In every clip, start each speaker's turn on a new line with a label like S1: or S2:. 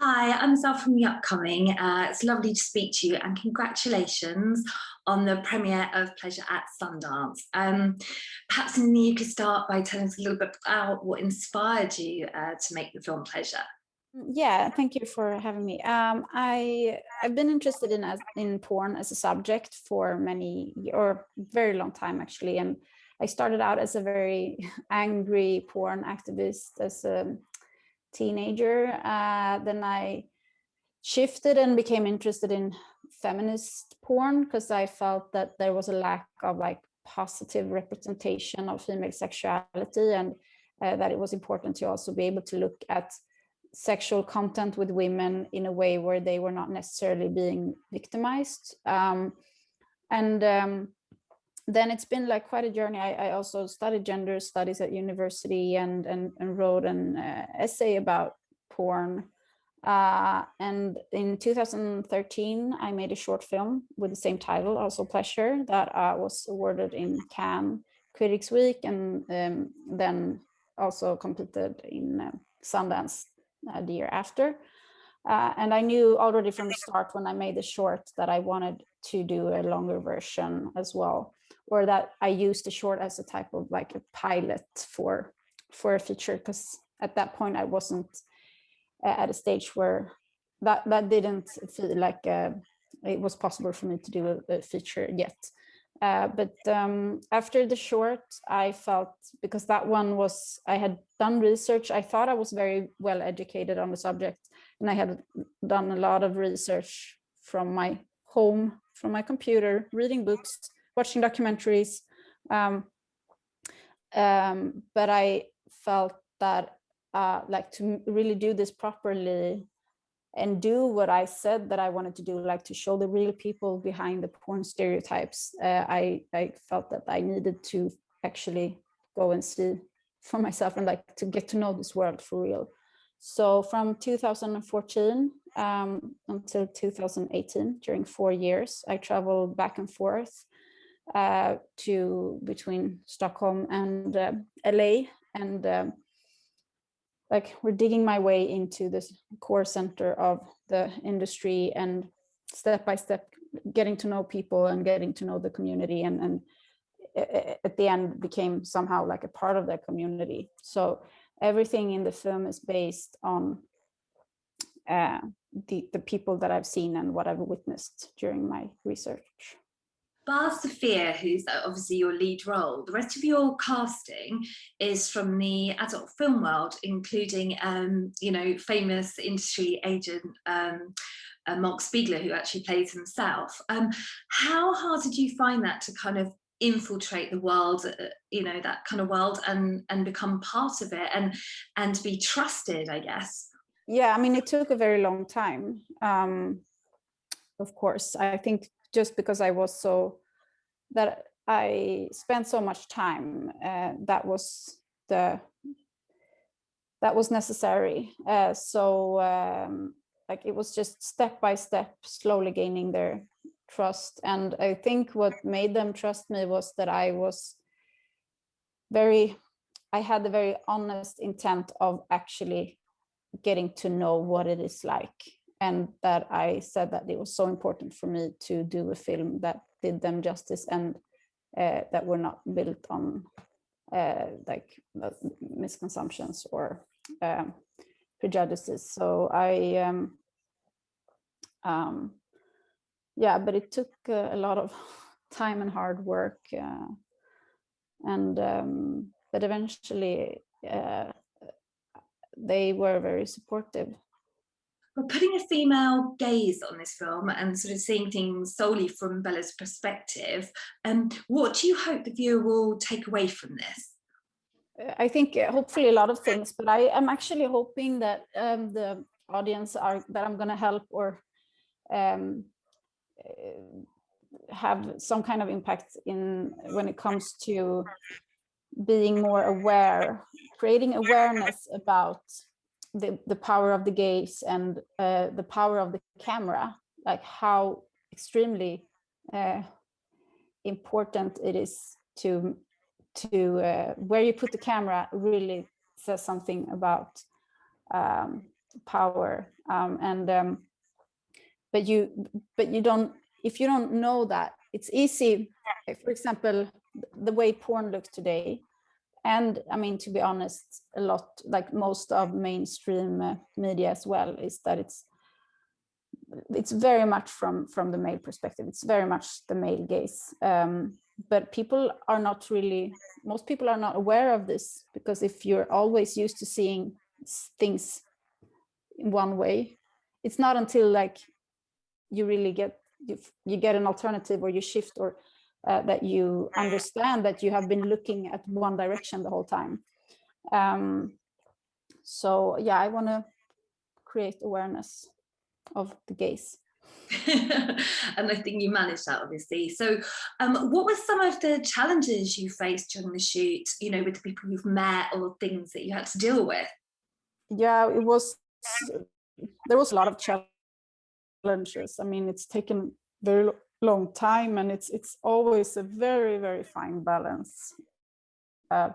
S1: Hi, I'm Zal from The Upcoming. It's lovely to speak to you and congratulations on the premiere of Pleasure at Sundance. Perhaps you could start by telling us a little bit about what inspired you to make the film Pleasure.
S2: Yeah, thank you for having me. I've been interested in porn as a subject for or very long time actually, and I started out as a very angry porn activist as a teenager. Then I shifted and became interested in feminist porn because I felt that there was a lack of like positive representation of female sexuality, and that it was important to also be able to look at sexual content with women in a way where they were not necessarily being victimized. And then it's been like quite a journey. I also studied gender studies at university and wrote an essay about porn. And in 2013, I made a short film with the same title, also Pleasure, that was awarded in Cannes Critics Week, and then also competed in Sundance the year after. And I knew already from the start when I made the short that I wanted to do a longer version as well, or that I used the short as a type of like a pilot for a feature, because at that point I wasn't at a stage where that didn't feel like it was possible for me to do a feature yet. But after the short, I felt, because that one was, I had done research, I thought I was very well educated on the subject, and I had done a lot of research from my home, from my computer, reading books, watching documentaries. But I felt that like to really do this properly and do what I said that I wanted to do, like to show the real people behind the porn stereotypes, I felt that I needed to actually go and see for myself and like to get to know this world for real. So from 2014 until 2018, during 4 years, I traveled back and forth to between Stockholm and LA, and like we're digging my way into this core center of the industry, and step by step getting to know people and getting to know the community, and at the end became somehow like a part of that community. So everything in the film is based on the people that I've seen and what I've witnessed during my research.
S1: Bar Sophia, who's obviously your lead role, the rest of your casting is from the adult film world, including, famous industry agent Mark Spiegler, who actually plays himself. How hard did you find that to kind of infiltrate the world, that kind of world, and become part of it and be trusted, I guess?
S2: Yeah, I mean, it took a very long time. Of course, I think just because that I spent so much time, that was necessary. Like it was just step by step, slowly gaining their trust. And I think what made them trust me was that I had the very honest intent of actually getting to know what it is like, and that I said that it was so important for me to do a film that did them justice, and that were not built on misconceptions or prejudices. So but it took a lot of time and hard work, but eventually they were very supportive.
S1: But putting a female gaze on this film and sort of seeing things solely from Bella's perspective, what do you hope the viewer will take away from this?
S2: I think hopefully a lot of things, but I am actually hoping that the audience that I'm going to help or have some kind of impact in when it comes to being more aware, creating awareness about the power of the gaze and the power of the camera, like how extremely important it is to where you put the camera really says something about power. But you don't, if you don't know that, it's easy. For example, the way porn looks today, and I mean, to be honest, a lot, like most of mainstream media as well, is that it's very much from the male perspective. It's very much the male gaze. But people are not really, most people are not aware of this, because if you're always used to seeing things in one way, it's not until like you really get, you get an alternative, or you shift, or that you understand that you have been looking at one direction the whole time. So yeah, I want to create awareness of the gaze.
S1: And I think you managed that, obviously. So what were some of the challenges you faced during the shoot, you know, with the people you've met, or things that you had to deal with?
S2: Yeah, there was a lot of challenges. I mean, it's taken very long time, and it's always a very, very fine balance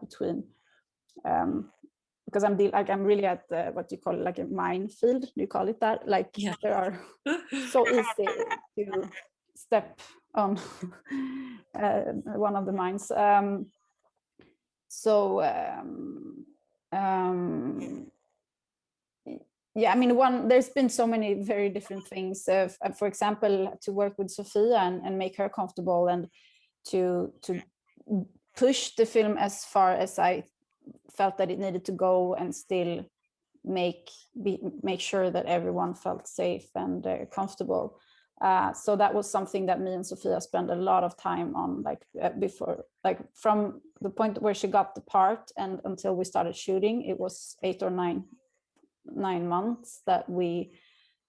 S2: between because I'm really at the, what you call it, like a minefield. Do you call it that? Like, yeah. There are so easy to step on one of the mines. Yeah, I mean, there's been so many very different things. For example, to work with Sofia and make her comfortable, and to push the film as far as I felt that it needed to go, and still make sure that everyone felt safe and comfortable. So that was something that me and Sofia spent a lot of time on, like before, like from the point where she got the part and until we started shooting, it was 8 or 9 months that we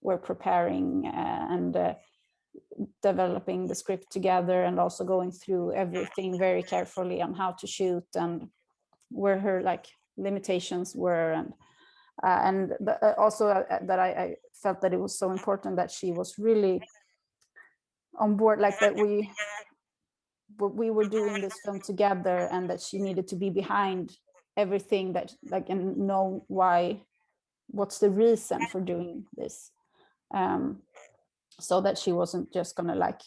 S2: were preparing and developing the script together, and also going through everything very carefully on how to shoot and where her like limitations were, and also that I felt that it was so important that she was really on board, like that we were doing this film together, and that she needed to be behind everything, that like, and know what's the reason for doing this, so that she wasn't just gonna like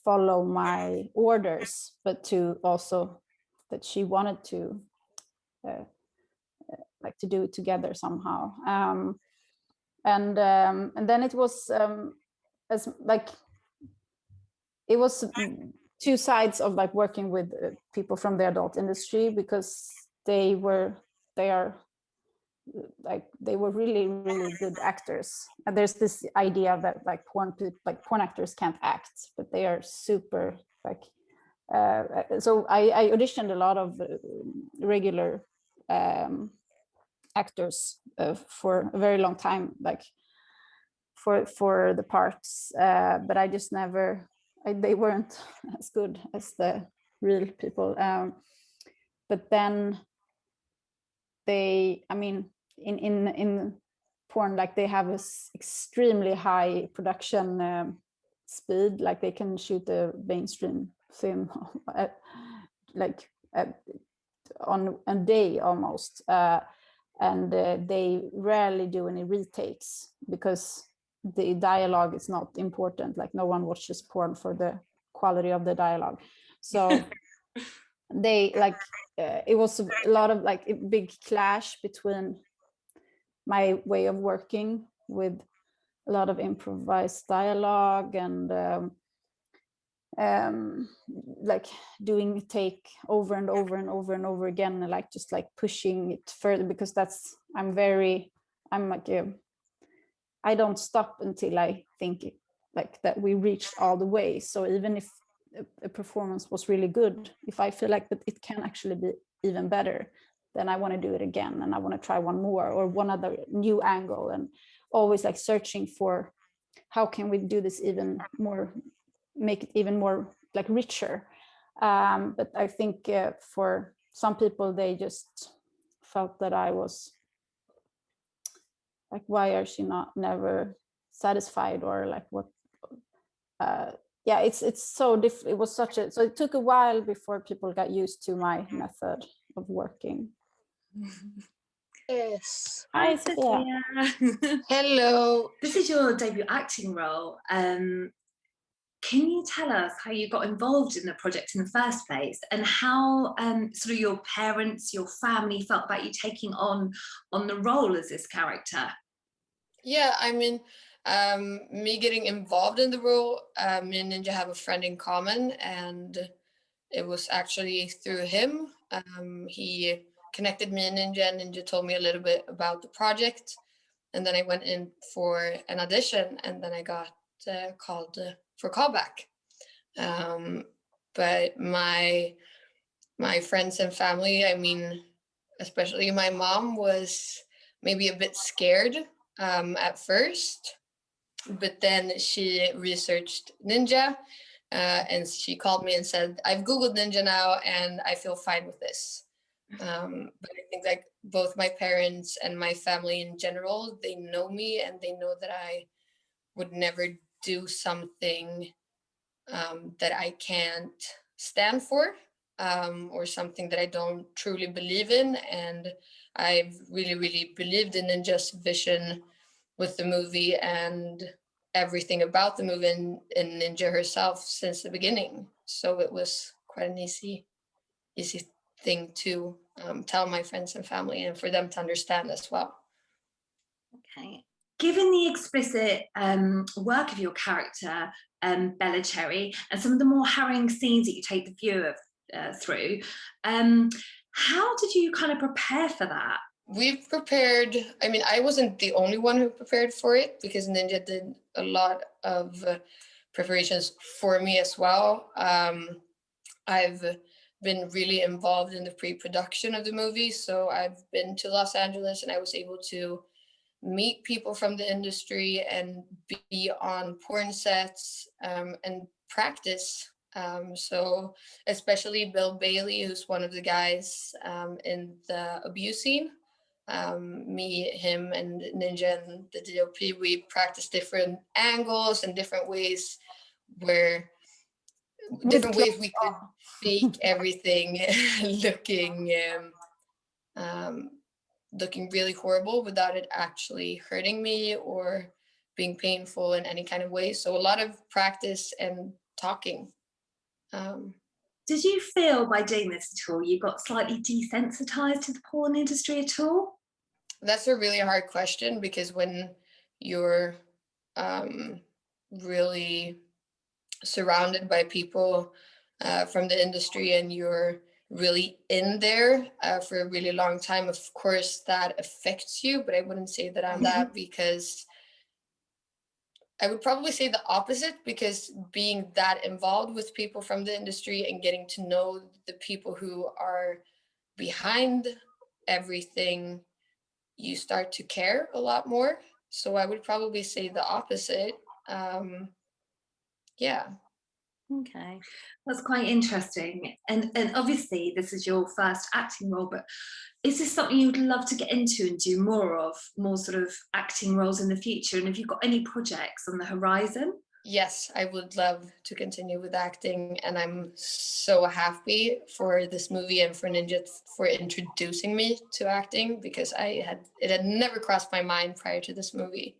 S2: follow my orders, but to also that she wanted to like to do it together somehow. And then it was as like it was two sides of like working with people from the adult industry, because they were really, really good actors. And there's this idea that like porn actors can't act, but they are super like so I auditioned a lot of regular actors for a very long time, like for the parts, but I just never, they weren't as good as the real people. But then I mean, in porn, like they have this extremely high production speed, like they can shoot a mainstream film on a day almost, and they rarely do any retakes, because the dialogue is not important. Like no one watches porn for the quality of the dialogue. So they like it was a lot of like a big clash between my way of working with a lot of improvised dialogue and like doing take over and over and over and over again, and like just like pushing it further, because I'm like I don't stop until I think like that we reached all the way. So even if a performance was really good, if I feel like that it can actually be even better, then I want to do it again, and I want to try one more or one other new angle, and always like searching for how can we do this even more, make it even more like richer. But I think for some people, they just felt that I was like, why are she never satisfied, or like what? Yeah, it's so different. It was so it took a while before people got used to my method of working.
S3: Yes.
S2: Hi, Sophia.
S1: Sophia.
S3: Hello.
S1: This is your debut acting role. Can you tell us how you got involved in the project in the first place, and how sort of your parents, your family felt about you taking on the role as this character?
S3: Yeah, I mean, me getting involved in the role, me and Ninja have a friend in common, and it was actually through him. He connected me and Ninja told me a little bit about the project, and then I went in for an audition, and then I got called for callback. But my friends and family, I mean, especially my mom, was maybe a bit scared at first, but then she researched Ninja, and she called me and said, I've Googled Ninja now and I feel fine with this. But I think like both my parents and my family in general, they know me and they know that I would never do something that I can't stand for, or something that I don't truly believe in. And I've really, really believed in Ninja's vision with the movie and everything about the movie and Ninja herself since the beginning. So it was quite an easy thing to tell my friends and family and for them to understand as well.
S1: Okay. Given the explicit work of your character, Bella Cherry, and some of the more harrowing scenes that you take the viewer through, how did you kind of prepare for that?
S3: We've prepared, I mean, I wasn't the only one who prepared for it because Ninja did a lot of preparations for me as well. I've been really involved in the pre-production of the movie. So I've been to Los Angeles and I was able to meet people from the industry and be on porn sets and practice. So especially Bill Bailey, who's one of the guys in the abuse scene. Me, him, and Ninja and the DOP, we practice different angles and different ways where we could fake everything looking looking really horrible without it actually hurting me or being painful in any kind of way. So a lot of practice and talking.
S1: Did you feel by doing this at all you got slightly desensitized to the porn industry at all?
S3: That's a really hard question because when you're really surrounded by people from the industry and you're really in there for a really long time, of course that affects you, but I wouldn't say that I'm that, because I would probably say the opposite, because being that involved with people from the industry and getting to know the people who are behind everything, you start to care a lot more. So I would probably say the opposite. Yeah.
S1: Okay, that's quite interesting. And obviously this is your first acting role, but is this something you'd love to get into and do more of, more sort of acting roles in the future? And have you got any projects on the horizon?
S3: Yes, I would love to continue with acting, and I'm so happy for this movie and for Ninja for introducing me to acting, because it had never crossed my mind prior to this movie.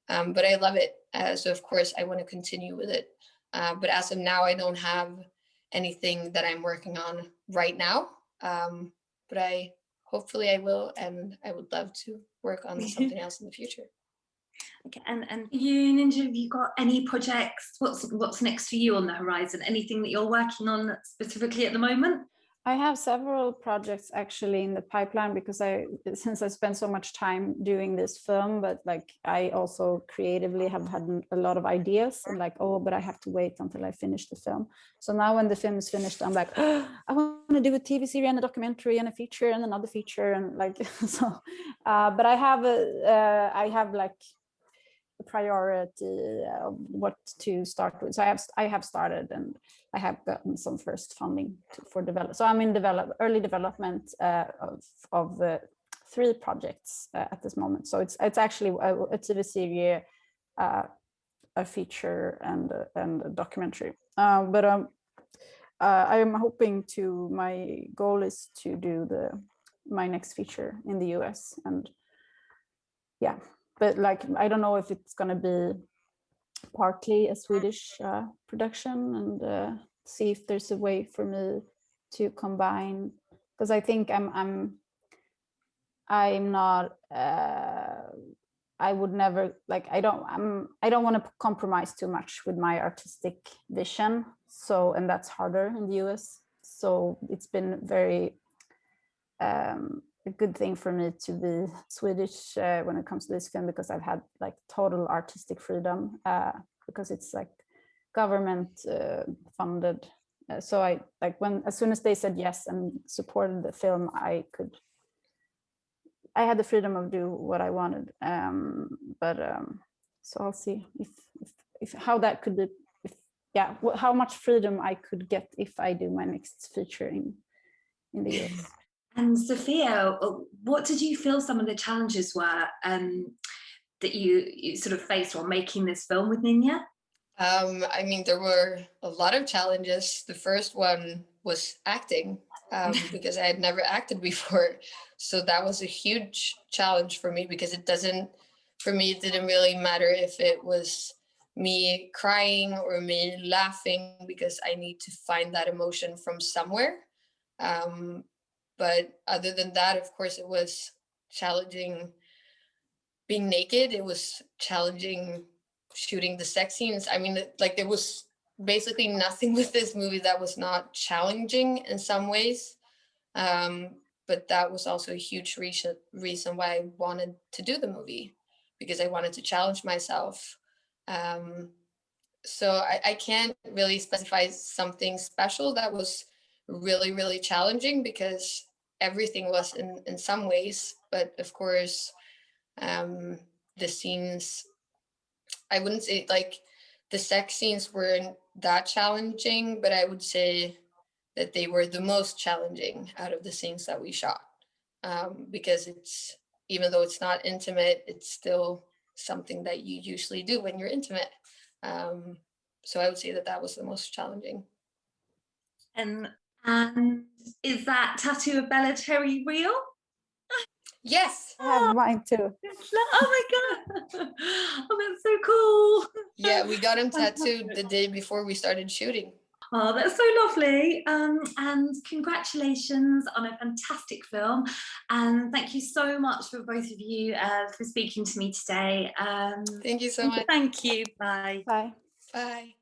S3: But I love it. So of course I want to continue with it. But as of now, I don't have anything that I'm working on right now. But hopefully I will, and I would love to work on something else in the future.
S1: Okay, and you, Ninja, have you got any projects? What's next for you on the horizon? Anything that you're working on specifically at the moment?
S2: I have several projects actually in the pipeline, because since I spent so much time doing this film, but like I also creatively have had a lot of ideas, and like, oh, but I have to wait until I finish the film. So now when the film is finished, I'm like, oh, I want to do a TV series and a documentary and a feature and another feature, and like so. But I have like the priority of what to start with. So I have started, and I have gotten some first funding for develop. So I'm in early development of 3 projects at this moment. So it's actually a TV series, a feature, and a documentary. But I am hoping to. My goal is to do my next feature in the US. And yeah, but like, I don't know if it's gonna be partly a Swedish production, and see if there's a way for me to combine, because I think I'm not I would never, like, I don't want to compromise too much with my artistic vision, so, and that's harder in the US. So it's been very a good thing for me to be Swedish when it comes to this film, because I've had like total artistic freedom, because it's like government funded. So I, like, as soon as they said yes and supported the film, I had the freedom of do what I wanted. So I'll see if how that could be, how much freedom I could get if I do my next feature in the US.
S1: And Sophia, what did you feel some of the challenges were that you sort of faced while making this film with Ninja?
S3: I mean, there were a lot of challenges. The first one was acting, because I had never acted before. So that was a huge challenge for me, because it didn't really matter if it was me crying or me laughing, because I need to find that emotion from somewhere. But other than that, of course, it was challenging being naked. It was challenging shooting the sex scenes. I mean, like, there was basically nothing with this movie that was not challenging in some ways. But that was also a huge reason why I wanted to do the movie, because I wanted to challenge myself. So I can't really specify something special that was really, really challenging, because everything was in some ways. But of course, the scenes, I wouldn't say like the sex scenes weren't that challenging, but I would say that they were the most challenging out of the scenes that we shot, because even though it's not intimate, it's still something that you usually do when you're intimate. So I would say that was the most challenging.
S1: And is that tattoo of Bella Cherry real?
S3: Yes.
S2: I have mine too.
S1: Oh my god! Oh, that's so cool.
S3: Yeah, we got him tattooed the day before we started shooting.
S1: Oh, that's so lovely. And congratulations on a fantastic film. And thank you so much for both of you for speaking to me today.
S3: Thank you so much.
S1: Thank you. Bye.
S2: Bye.
S3: Bye.